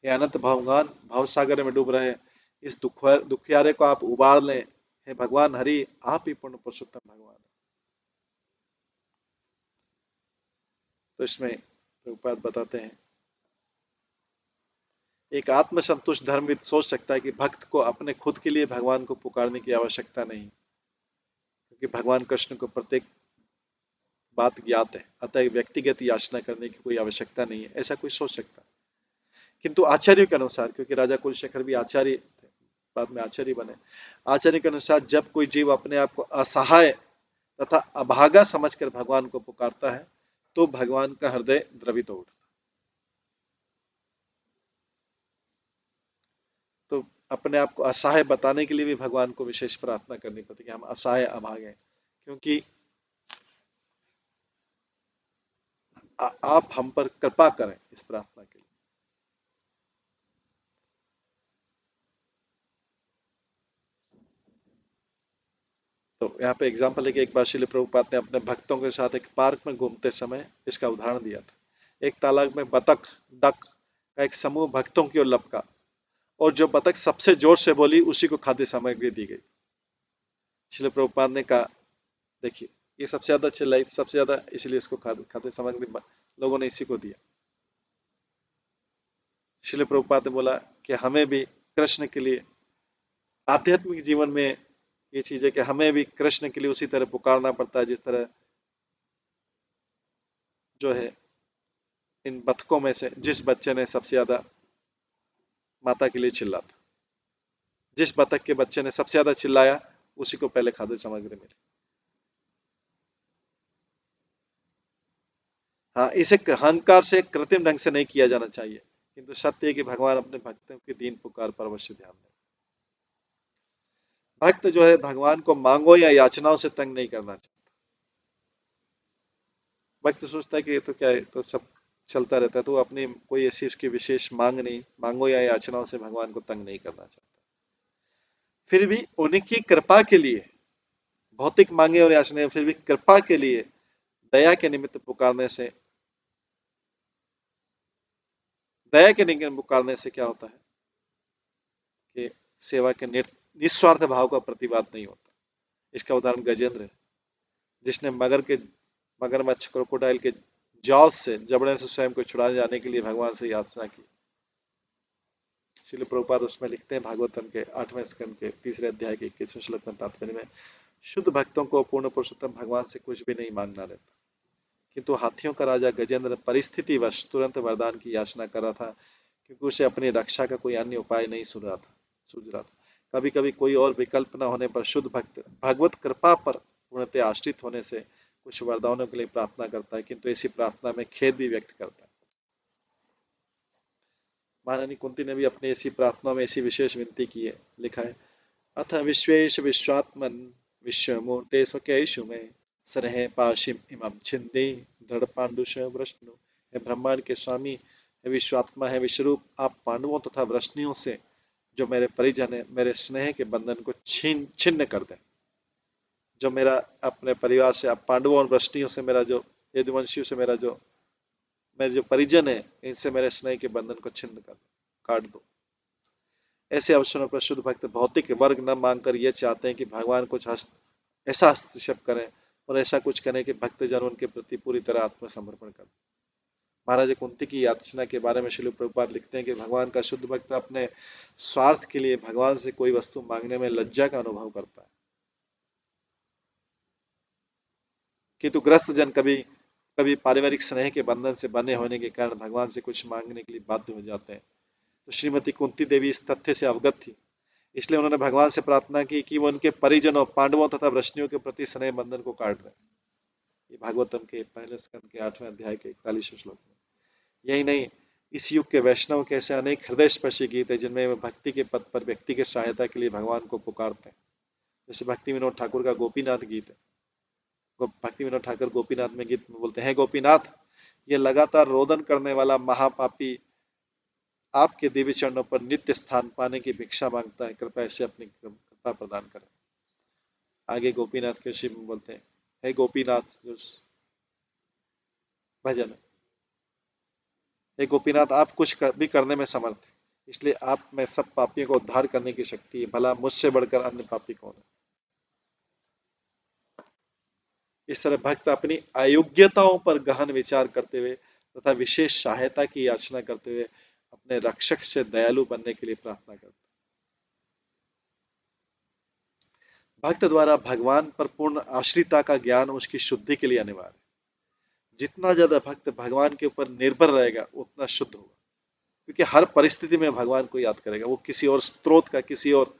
ये अनंत भावगान भाव सागर में डूब रहे इस दुखियारे को आप उबार लें। हे भगवान हरि, आप ही पूर्ण पुरुषोत्तम भगवान हैं। तो इसमें प्रभुपाद बताते हैं, एक आत्मसंतुष्ट धर्मविद सोच सकता है कि भक्त को अपने खुद के लिए भगवान को पुकारने की आवश्यकता नहीं, क्योंकि भगवान कृष्ण को प्रत्येक बात ज्ञात है, अतः व्यक्तिगत याचना करने की कोई आवश्यकता नहीं है, ऐसा कोई सोच सकता है। किंतु आचार्य के अनुसार, क्योंकि राजा कुलशेखर भी आचार्य थे, बाद में आचार्य बने, आचार्य के अनुसार जब कोई जीव अपने आप को असहाय तथा अभागा समझकर भगवान को पुकारता है तो भगवान का हृदय द्रवित हो उठता। तो अपने आप को असहाय बताने के लिए भी भगवान को विशेष प्रार्थना करनी पड़ती है कि हम असहाय अभागे हैं, क्योंकि आप हम पर कृपा करें इस प्रार्थना के लिए। तो यहाँ पे एग्जाम्पल है कि एक बार श्रील प्रभुपाद ने अपने भक्तों के साथ एक पार्क में घूमते समय इसका उदाहरण दिया था। एक तालाब में बतख डक का एक समूह भक्तों की ओर लपका और जो बतख सबसे जोर से बोली उसी को खाद्य सामग्री दी गई। श्रील प्रभुपाद ने कहा, देखिए ये सबसे ज्यादा चिल्लाई, सबसे ज्यादा, इसलिए इसको खाद्य सामग्री लोगों ने इसी को दिया। श्रील प्रभुपाद ने बोला कि हमें भी कृष्ण के लिए आध्यात्मिक जीवन में ये चीज है कि हमें भी कृष्ण के लिए उसी तरह पुकारना पड़ता है जिस तरह जो है इन बतखों में से जिस बच्चे ने सबसे ज्यादा माता के लिए चिल्ला था, जिस बतख के बच्चे ने सबसे ज्यादा चिल्लाया उसी को पहले खाद्य सामग्री मिली। हाँ, इसे अहंकार से कृत्रिम ढंग से नहीं किया जाना चाहिए, किंतु सत्य है कि भगवान अपने भक्तों की दीन पुकार पर अवश्य ध्यान दें। भक्त जो है भगवान को मांगो या याचनाओं से तंग नहीं करना चाहिए। भक्त सोचता है कि ये तो क्या है, तो सब चलता रहता है, तो अपनी कोई ऐसी उसकी विशेष मांग नहीं, मांगो या याचनाओं से भगवान को तंग नहीं करना चाहता। फिर भी उनकी कृपा के लिए, भौतिक मांगे और याचनाएं फिर भी कृपा के लिए दया के निमित्त पुकारने से, दया के निमित्त पुकारने से क्या होता है कि सेवा के निस्वार्थ भाव का प्रतिवाद नहीं होता। इसका उदाहरण गजेंद्र है, जिसने मगरमच्छ क्रोकोडाइल के जॉस से जबड़े से स्वयं को छुड़ाने जाने के लिए भगवान से याचना की। श्रील प्रभुपाद उसमें लिखते हैं, भागवतम के 8वें स्कंद के 3रे अध्याय के 21वें श्लोक में तात्पर्य में, शुद्ध भक्तों को पूर्ण पुरुषोत्तम भगवान से कुछ भी नहीं मांगना रहता, किंतु हाथियों का राजा गजेंद्र परिस्थितिवश तुरंत वरदान की याचना कर रहा था, क्योंकि उसे अपनी रक्षा का कोई अन्य उपाय नहीं सूझ रहा था। कभी कभी कोई और विकल्प न होने पर शुद्ध भक्त भगवत कृपा पर पूर्णतः आश्रित होने से कुछ वरदानों के लिए प्रार्थना करता है, किंतु ऐसी प्रार्थना में खेद भी व्यक्त करता है। महारानी कुंती ने भी अपनी ऐसी प्रार्थना में ऐसी विशेष विनती की है, लिखा है, अथ विश्वेश विश्वात्मन विश्वमूर्ते स्वकेशु में सरह पाशिम इमं छिंदे दृढ़ पांडुष वृष्णु। है ब्रह्मांड के स्वामी, है विश्वात्मा, है विश्वरूप, आप पांडवों तथा वृष्णियों से जो मेरे परिजन है, मेरे स्नेह के बंधन को छिन्न कर दें। जो मेरा अपने परिवार से, आप पांडवों और वृष्णियों से, मेरा जो यदुवंशियों से मेरे जो परिजन है, इनसे मेरे स्नेह के बंधन को छिन्न कर काट दो। ऐसे अवसरों पर शुद्ध भक्त भौतिक वर्ग न मांगकर ये चाहते हैं कि भगवान कुछ ऐसा हस्तक्षेप करें और ऐसा कुछ करें कि भक्तजन उनके प्रति पूरी तरह आत्मसमर्पण करें। महाराज कुंती की याचना के बारे में श्रील प्रभुपाद लिखते हैं कि भगवान का शुद्ध भक्त अपने स्वार्थ के लिए भगवान से कोई वस्तु मांगने में लज्जा का अनुभव करता है, किंतु ग्रस्त जन कभी कभी पारिवारिक स्नेह के बंधन से बने होने के कारण भगवान से कुछ मांगने के लिए बाध्य हो जाते हैं। तो श्रीमती कुंती देवी इस तथ्य से अवगत थी, इसलिए उन्होंने भगवान से प्रार्थना की कि वो उनके परिजनों, पांडवों तथा वृष्णियों के प्रति स्नेह बंधन को काट दें। ये भागवतम के पहले स्कंद के 8वें अध्याय के 41वें श्लोक में। यही नहीं, इस युग के वैष्णव के ऐसे अनेक हृदय स्पर्शी गीत है जिनमें वे भक्ति के पद पर व्यक्ति की सहायता के लिए भगवान को पुकारते हैं। जैसे भक्ति विनोद ठाकुर का गोपीनाथ गीत है। भक्ति विनोद ठाकुर गोपीनाथ में गीत में बोलते हैं, गोपीनाथ, ये लगातार रोदन करने वाला महापापी आपके दिव्य चरणों पर नित्य स्थान पाने की भिक्षा मांगता है, कृपया इसे अपनी कृपा प्रदान करें। आगे गोपीनाथ के शिव में बोलते हैं, हे गोपीनाथ, जो भजन है, हे गोपीनाथ, आप कुछ भी करने में समर्थ है, इसलिए आप में सब पापियों को उद्धार करने की शक्ति है, भला मुझसे बढ़कर अन्य पापी कौन है। इस तरह भक्त अपनी अयोग्यताओं पर गहन विचार करते हुए तथा विशेष सहायता की याचना करते हुए अपने रक्षक से दयालु बनने के लिए प्रार्थना करते हैं। भक्त द्वारा भगवान पर पूर्ण आश्रिता का ज्ञान उसकी शुद्धि के लिए अनिवार्य है। जितना ज्यादा भक्त भगवान के ऊपर निर्भर रहेगा उतना शुद्ध होगा, क्योंकि हर परिस्थिति में भगवान को याद करेगा। वो किसी और स्रोत का, किसी और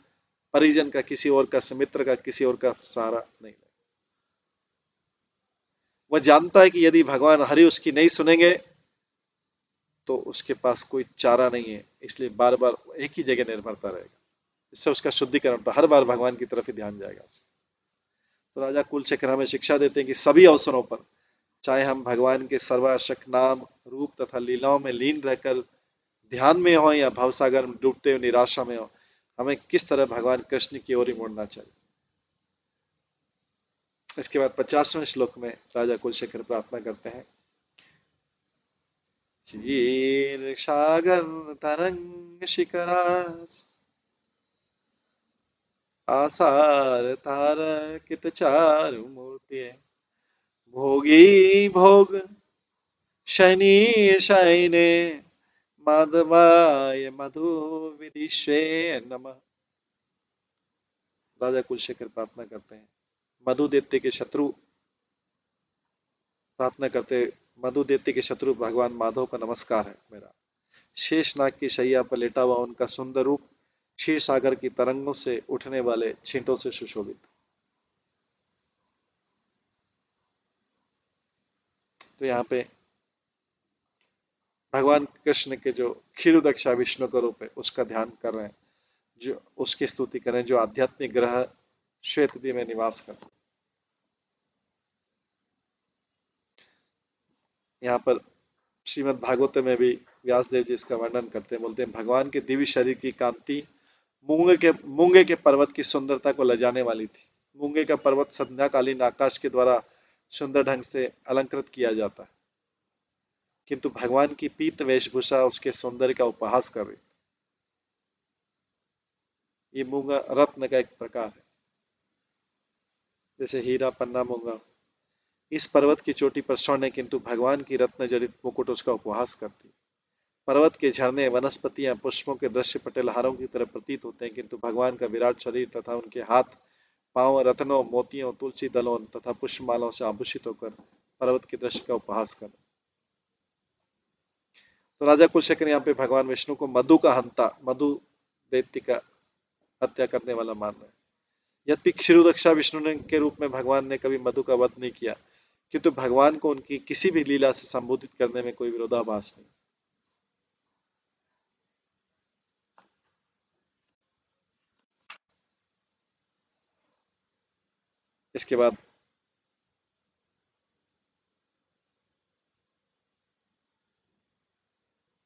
परिजन का, किसी और का मित्र का, किसी और का सहारा नहीं लेगा। वह जानता है कि यदि भगवान हरि उसकी नहीं सुनेंगे तो उसके पास कोई चारा नहीं है, इसलिए बार बार एक ही जगह निर्भरता रहेगा। इससे उसका शुद्धिकरण होता है, हर बार भगवान की तरफ ही ध्यान जाएगा। तो राजा कुलशेखर हमें शिक्षा देते हैं कि सभी अवसरों पर, चाहे हम भगवान के सर्वाशक नाम, रूप तथा लीलाओं में लीन रहकर ध्यान में हो या भवसागर में डूबते हुए निराशा में हो, हमें किस तरह भगवान कृष्ण की ओर ही मुड़ना चाहिए। इसके बाद 50वें श्लोक में राजा कुलशेखर प्रार्थना करते हैं, क्षीर सागर तरंग शिखरास आसार तारकित चारु मूर्ति भोगी भोग शनि शयने माधवाय मधु विदिशे नमः। राजा कुलशेखर प्रार्थना करते हैं, मधु दैत्य के शत्रु प्रार्थना करते, मधु दैत्य के शत्रु भगवान माधव का नमस्कार है मेरा। शेषनाग की शैया पर लेटा हुआ उनका सुंदर रूप क्षीर सागर की तरंगों से उठने वाले छींटों से सुशोभित। तो यहाँ पे भगवान कृष्ण के जो क्षीरोदक्षा विष्णु का रूप है उसका ध्यान कर रहे हैं, जो उसकी स्तुति करें, जो आध्यात्मिक ग्रह श्वेतद्वीप में निवास कर। यहाँ पर श्रीमद् भागवत में भी व्यासदेव जी इसका वर्णन करते हैं, बोलते हैं, भगवान के दिव्य शरीर की कांति मूंगे के पर्वत की सुंदरता को लजाने वाली थी। मूंगे का पर्वत संध्याकालीन आकाश के द्वारा सुंदर ढंग से अलंकृत किया जाता है, किंतु भगवान की पीत वेशभूषा उसके सौंदर्य का उपहास कर रही। ये मूंगा रत्न का एक प्रकार है, जैसे हीरा पन्ना मूंगा। इस पर्वत की चोटी पर स्वर्ण है, किंतु भगवान की रत्न जड़ित मुकुट उसका उपहास करती। पर्वत के झरने, वनस्पतियां, पुष्पों के दृश्य पटेलहारों की तरह प्रतीत होते हैं, किंतु भगवान का विराट शरीर तथा उनके हाथ पांव रत्नों, मोतियों, तुलसी दलों तथा पुष्पमालाओं से आभूषित होकर पर्वत के दृश्य का उपहास कर। तो राजा कुलशेखर यहाँ पे भगवान विष्णु को मधु का हंता, मधु दैत्य का हत्या करने वाला मान रहे हैं। यद्यपि क्षीरोदक्षा विष्णु ने के रूप में भगवान ने कभी मधु का वध नहीं किया, किंतु भगवान को उनकी किसी भी लीला से संबोधित करने में कोई विरोधाभास नहीं। इसके बाद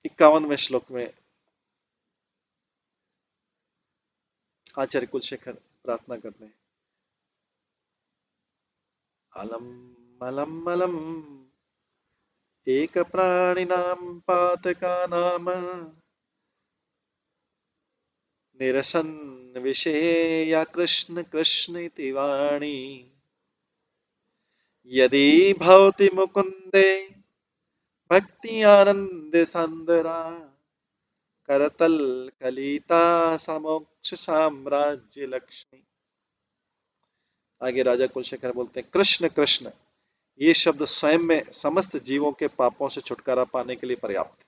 51वें श्लोक में आचार्य कुलशेखर प्रार्थना करते हैं, अलम मलम मलम एक प्राणिनाम पातका नाम निरसन विषेया कृष्ण कृष्ण इति वाणी यदि भवति मुकुंदे भक्ति आनंद संदरा करतल कलिता समोक्ष साम्राज्य लक्ष्मी। आगे राजा कुलशेखर बोलते हैं, कृष्ण कृष्ण ये शब्द स्वयं में समस्त जीवों के पापों से छुटकारा पाने के लिए पर्याप्त है।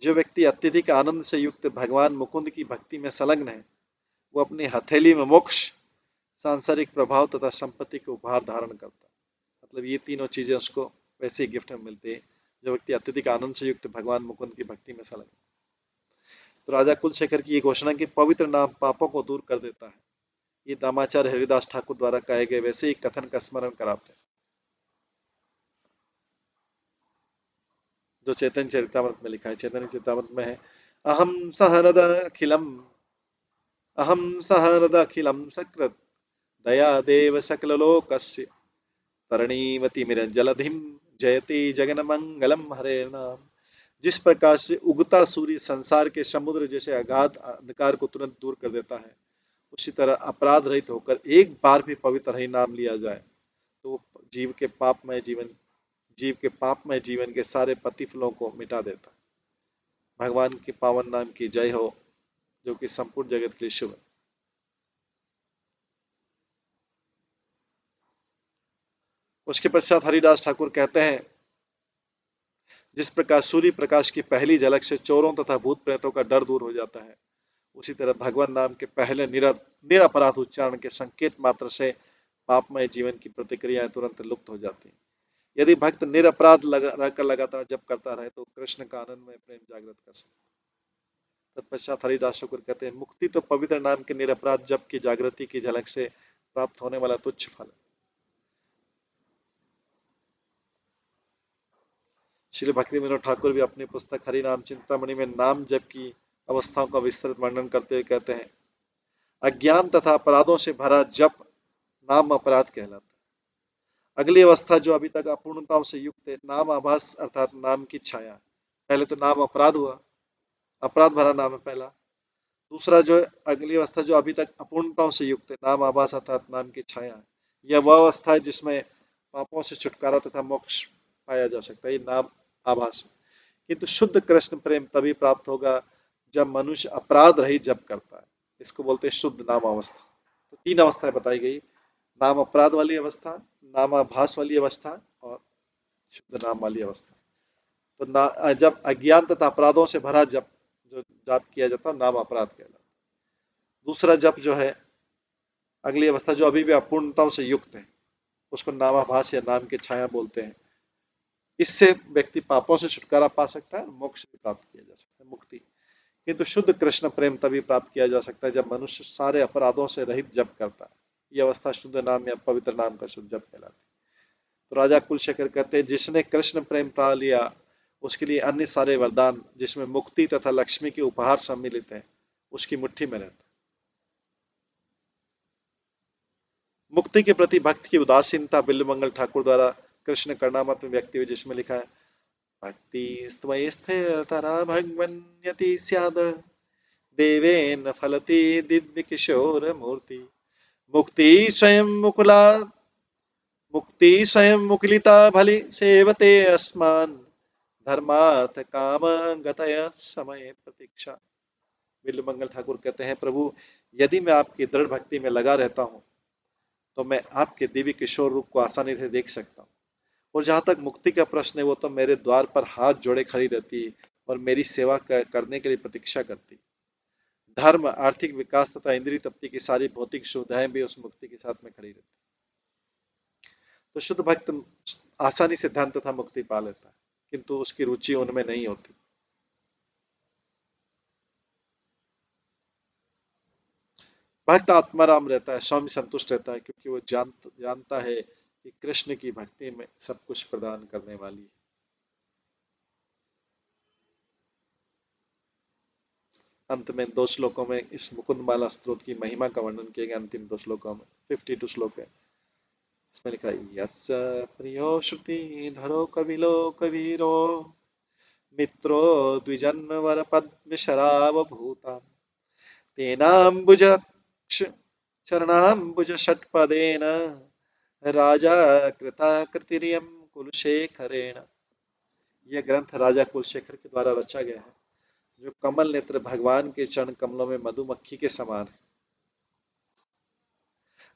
जो व्यक्ति अत्यधिक आनंद से युक्त भगवान मुकुंद की भक्ति में संलग्न है, वो अपनी हथेली में मोक्ष, सांसारिक प्रभाव तथा संपत्ति के उपहार धारण करता है। मतलब ये तीनों चीजें उसको वैसे ही गिफ्ट में मिलती है जो व्यक्ति अत्यधिक आनंद से युक्त भगवान मुकुंद की भक्ति में सलग। तो राजा कुलशेखर की ये घोषणा की पवित्र नाम पापों को दूर कर देता है, ये दामाचार्य हरिदास ठाकुर द्वारा कहे गए वैसे ही कथन का स्मरण कराते हैं जो चैतन्य चरितामृत में लिखा है। चैतन्य चरितामृत में है, अहम सहरद अखिलम, अहम सहरद अखिलम सकृत दया देव सकललोकस्य तरणीमति जलधिम जयति जगन मंगलम हरे नाम। जिस प्रकार से उगता सूर्य संसार के समुद्र जैसे अगाध अंधकार को तुरंत दूर कर देता है, उसी तरह अपराध रहित होकर एक बार भी पवित्र हरि नाम लिया जाए तो जीव के पापमय जीवन जीव के पापमय जीवन के सारे प्रतिफलों को मिटा देता है। भगवान के पावन नाम की जय हो जो कि संपूर्ण जगत के लिए शुभ है। उसके पश्चात हरिदास ठाकुर कहते हैं, जिस प्रकार सूर्य प्रकाश की पहली झलक से चोरों तथा भूत प्रेतों का डर दूर हो जाता है, उसी तरह भगवान नाम के पहले निरपराध उच्चारण के संकेत मात्र से पापमय जीवन की प्रतिक्रियाएं तुरंत लुप्त हो जाती हैं। यदि भक्त निरपराध रहकर लगातार जप करता रहे तो कृष्ण का आनंद में प्रेम जागृत कर सकता है। तत्पश्चात हरिदास ठाकुर कहते हैं, मुक्ति तो पवित्र नाम के निरपराध जप की जागृति की झलक से प्राप्त होने वाला तुच्छ फल है। श्री भक्ति विनोद ठाकुर भी अपनी पुस्तक हरि नाम चिंतामणि में नाम जप की अवस्थाओं का विस्तृत वर्णन करते हुए कहते हैं, अज्ञान तथा अपराधों से भरा जप नाम अपराध कहलाता है। अगली अवस्था जो अभी तक अपूर्णताओं से युक्त है, नाम आभास अर्थात नाम की छाया। पहले तो नाम अपराध हुआ, अपराध भरा नाम है पहला। दूसरा जो अगली अवस्था जो अभी तक अपूर्णताओं से युक्त है, नाम आभास अर्थात नाम की छाया है। यह वह अवस्था है जिसमें पापों से छुटकारा तथा मोक्ष पाया जा सकता है, ये नाम आभास। किंतु शुद्ध कृष्ण प्रेम तभी प्राप्त होगा जब मनुष्य अपराध रहित जप करता है, इसको बोलते हैं शुद्ध नाम अवस्था। तो तीन अवस्थाएं बताई गई, नाम अपराध वाली अवस्था, नाम आभास वाली अवस्था और शुद्ध नाम वाली अवस्था। तो जब अज्ञान तथा अपराधों से भरा जप जो जाप किया जाता है, नाम अपराध कहलाता है। दूसरा जप जो है, अगली अवस्था जो अभी भी अपूर्णताओं से युक्त है, उसको नामाभास या नाम की छाया बोलते हैं। इससे व्यक्ति पापों से छुटकारा पा सकता है, मोक्ष भी प्राप्त किया जा सकता है, मुक्ति। किंतु शुद्ध कृष्ण प्रेम तभी प्राप्त किया जा सकता है जब मनुष्य सारे अपराधों से रहित जप करता है। यह अवस्था शुद्ध नाम या पवित्र नाम का शुद्ध जप कहलाती है। तो राजा कुलशेखर कहते हैं, जिसने कृष्ण प्रेम पा लिया उसके लिए अन्य सारे वरदान जिसमें मुक्ति तथा लक्ष्मी के उपहार सम्मिलित हैं, उसकी मुट्ठी में रहता है। मुक्ति के प्रति भक्त की उदासीनता बिल्वमंगल ठाकुर द्वारा कृष्ण कर्णामत में व्यक्ति हुई, जिसमें लिखा है, भक्ति स्त्वयि स्थिरतरा भगवन्यति स्याद देवेन फलति दिव्य किशोर मूर्ति मुक्ति स्वयं मुकुला मुक्ति स्वयं मुकुलिता भली सेवते अस्मान धर्मार्थ काम गतय समय प्रतीक्षा। बिल्वमंगल ठाकुर कहते हैं, प्रभु यदि मैं आपकी दृढ़ भक्ति में लगा रहता हूँ तो मैं आपके दिव्य किशोर रूप को आसानी से देख सकता हूँ। और जहां तक मुक्ति का प्रश्न है, वो तो मेरे द्वार पर हाथ जोड़े खड़ी रहती है और मेरी सेवा करने के लिए प्रतीक्षा करती। धर्म, आर्थिक विकास तथा इंद्रिय तृप्ति की सारी भौतिक सुविधाएं भी उस मुक्ति के साथ में खड़ी रहती। तो शुद्ध भक्त आसानी से धन तथा मुक्ति पा लेता है, किंतु उसकी रुचि उनमें नहीं होती। भक्त आत्माराम रहता है, स्वामी संतुष्ट रहता है, क्योंकि वो जानता है कि कृष्ण की भक्ति में सब कुछ प्रदान करने वाली है। अंत में दो श्लोकों में इस मुकुंद माला स्तोत्र की महिमा का वर्णन किया गया। अंतिम दो श्लोकों में 52 श्लोक है, इसमें लिखा है, यस्य प्रियो श्रुति धरो कविलो कवीरो मित्रो द्विजन्मवर पद्म शराव भूता तेनाम्बुज चरणाम्बुज षट्पदेन राजा कृता कृतिरियम कुलशेखरेण। यह ग्रंथ राजा कुलशेखर के द्वारा रचा गया है, जो कमल नेत्र भगवान के चरण कमलों में मधुमक्खी के समान है।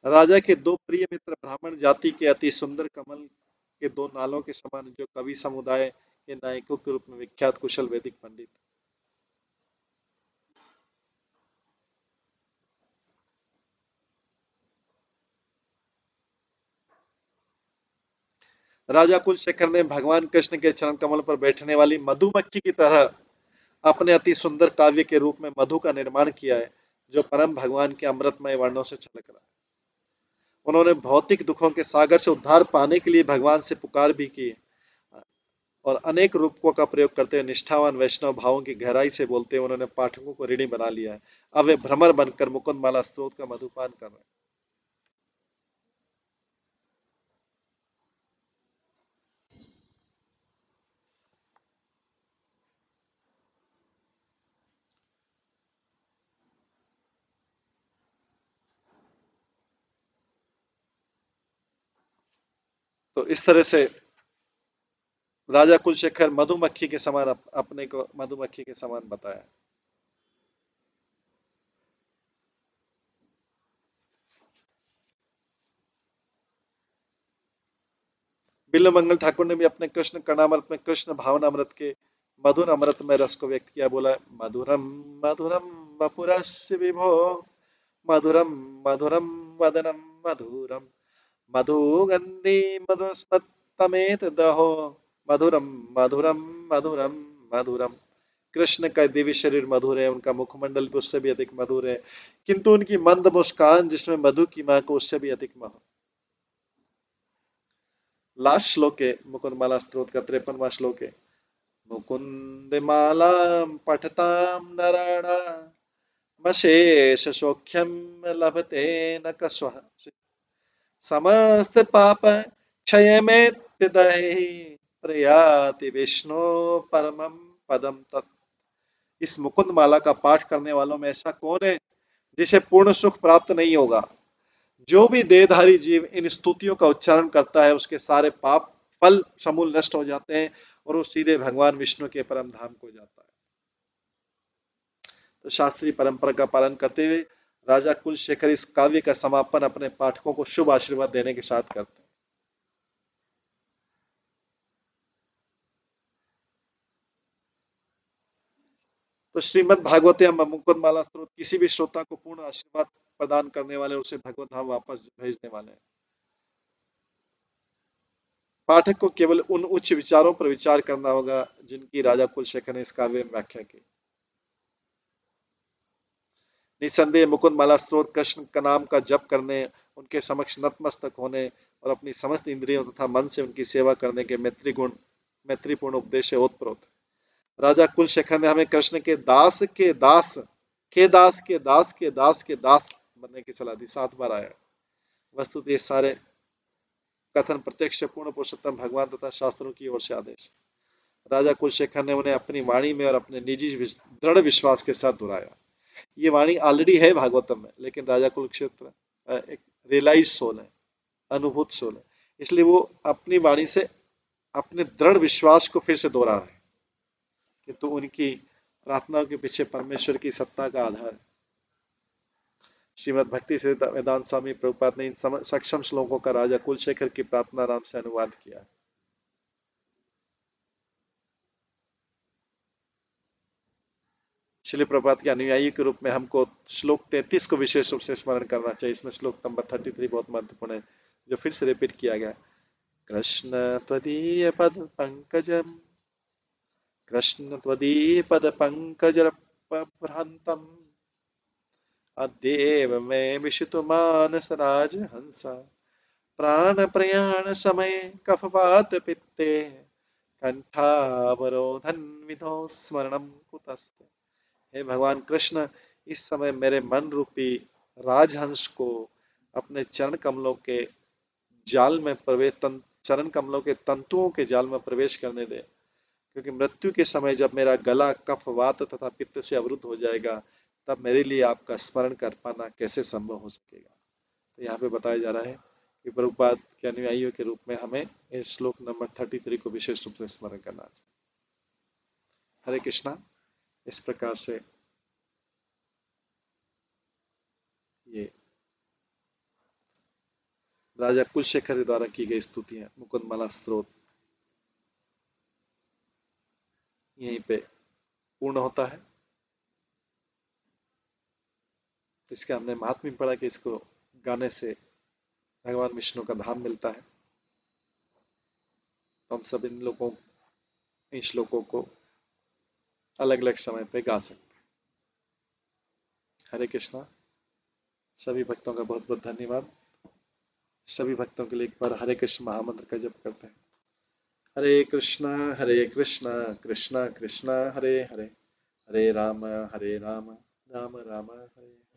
राजा के दो प्रिय मित्र ब्राह्मण जाति के अति सुंदर कमल के दो नालों के समान, जो कवि समुदाय के नायकों के रूप में विख्यात कुशल वैदिक पंडित। राजा कुलशेखर ने भगवान कृष्ण के चरण कमल पर बैठने वाली मधुमक्खी की तरह अपने अति सुंदर काव्य के रूप में मधु का निर्माण किया है, जो परम भगवान के अमृतमय वर्णों से छलक रहा है। उन्होंने भौतिक दुखों के सागर से उद्धार पाने के लिए भगवान से पुकार भी की और अनेक रूपकों का प्रयोग करते हुए निष्ठावान वैष्णव भावों की गहराई से बोलते हुए उन्होंने पाठकों को ऋणी बना लिया है। अब वे भ्रमर बनकर मुकुंद माला स्त्रोत का मधुपान कर रहे हैं। तो इस तरह से राजा कुलशेखर मधुमक्खी के समान अपने को मधुमक्खी के समान बताया। बिल्व मंगल ठाकुर ने भी अपने कृष्ण कर्णामृत में कृष्ण भावना अमृत के मधुर अमृत में रस को व्यक्त किया, बोला मधुरम मधुरम वपुरस्य विभो मधुरम मधुरम वदनम मधुरम मधुगंधी मधुस्मत्तमेत दहो मधुरम मधुरम मधुरम मधुरम। कृष्ण का दिव्य शरीर मधुर है, उनका मुखमंडल भी उससे भी अधिक मधुर है, किंतु उनकी मंद मुस्कान जिसमें मधु की मां को उससे भी अधिक मधुर। लास्ट श्लोक है मुकुंद माला स्त्रोत का 53वां श्लोक है। मुकुंद माला पठताम नराणामशेष सौख्यम लभते न कसः समस्त पाप क्षय में दहि प्रयाति विष्णु परमम पदम तत्। इस मुकुंद माला का पाठ करने वालों में ऐसा कौन है जिसे पूर्ण सुख प्राप्त नहीं होगा। जो भी देहधारी जीव इन स्तुतियों का उच्चारण करता है उसके सारे पाप फल समूल नष्ट हो जाते हैं और वो सीधे भगवान विष्णु के परम धाम को जाता है। तो शास्त्रीय परंपरा का पालन करते हुए राजा कुलशेखर इस काव्य का समापन अपने पाठकों को शुभ आशीर्वाद देने के साथ करते हैं। तो श्रीमद् भागवत या मुकुंद माला स्त्रोत किसी भी श्रोता को पूर्ण आशीर्वाद प्रदान करने वाले और उसे भगवत धाम वापस भेजने वाले हैं। पाठक को केवल उन उच्च विचारों पर विचार करना होगा जिनकी राजा कुलशेखर ने इस काव्य में व्याख्या की। निसंदेह मुकुंद माला स्त्रोत कृष्ण का नाम का जप करने, उनके समक्ष नतमस्तक होने और अपनी समस्त इंद्रियों तथा मन से उनकी सेवा करने के मैत्रीपूर्ण उपदेश से ओतप्रोत। राजा कुलशेखर ने हमें कृष्ण के दास के दास के दास के दास के दास के दास बनने की सलाह दी। 7 बार आया। वस्तुतः ये सारे कथन प्रत्यक्ष पूर्ण पुरुषोत्तम भगवान तथा शास्त्रों की ओर से आदेश। राजा कुलशेखर ने उन्हें अपनी वाणी में और अपने निजी दृढ़ विश्वास के साथ दोहराया। ये वाणी ऑलरेडी है भागवतम में, लेकिन राजा कुलक्षेत्र एक रियलाइज सोल है, अनुभूत सोल है, इसलिए वो अपनी वाणी से अपने दृढ़ विश्वास को फिर से दोहरा रहे हैं कि तो उनकी प्रार्थना के पीछे परमेश्वर की सत्ता का आधार है। श्रीमद भक्ति सिद्धांत वेदांत स्वामी प्रभुपाद ने इन सक्षम श्लोकों का राजा कुलशेखर की प्रार्थना नाम से अनुवाद किया है। श्रील प्रभुपाद के अनुयायी के रूप में हमको श्लोक 33 को विशेष रूप से स्मरण करना चाहिए। इसमें श्लोक नंबर 33 बहुत महत्वपूर्ण है, जो फिर से रिपीट किया गया। कृष्ण त्वदीय पद पंकजम कृष्ण त्वदीय पद पंकज भ्रांतम अद्येव मे विशितु मानस राजहंस प्राण प्रयाण समय कफवात पित्ते कंठावरोधन विधो स्मरणम कुतस्ते। हे भगवान कृष्ण, इस समय मेरे मन रूपी राजहंस को अपने चरण कमलों के जाल में प्रवेश चरण कमलों के तंतुओं के जाल में प्रवेश करने दे, क्योंकि मृत्यु के समय जब मेरा गला कफ वात तथा पित्त से अवरुद्ध हो जाएगा, तब मेरे लिए आपका स्मरण कर पाना कैसे संभव हो सकेगा। तो यहाँ पे बताया जा रहा है कि प्रभुपाद के अनुयायियों के रूप में हमें इस श्लोक नंबर 33 को विशेष रूप से स्मरण करना चाहिए। हरे कृष्णा। इस प्रकार से ये राजा कुलशेखर द्वारा की गई स्तुतियां मुकुंदमाला स्त्रोत यहीं पे पूर्ण होता है। इसके हमने महात्म्य पढ़ा कि इसको गाने से भगवान विष्णु का धाम मिलता है। हम सब इन श्लोकों को अलग अलग समय पे गा सकते हैं। हरे कृष्णा। सभी भक्तों का बहुत बहुत धन्यवाद। सभी भक्तों के लिए एक बार हरे कृष्ण महामंत्र का जप करते हैं। हरे कृष्णा कृष्णा कृष्णा हरे हरे, हरे राम राम राम हरे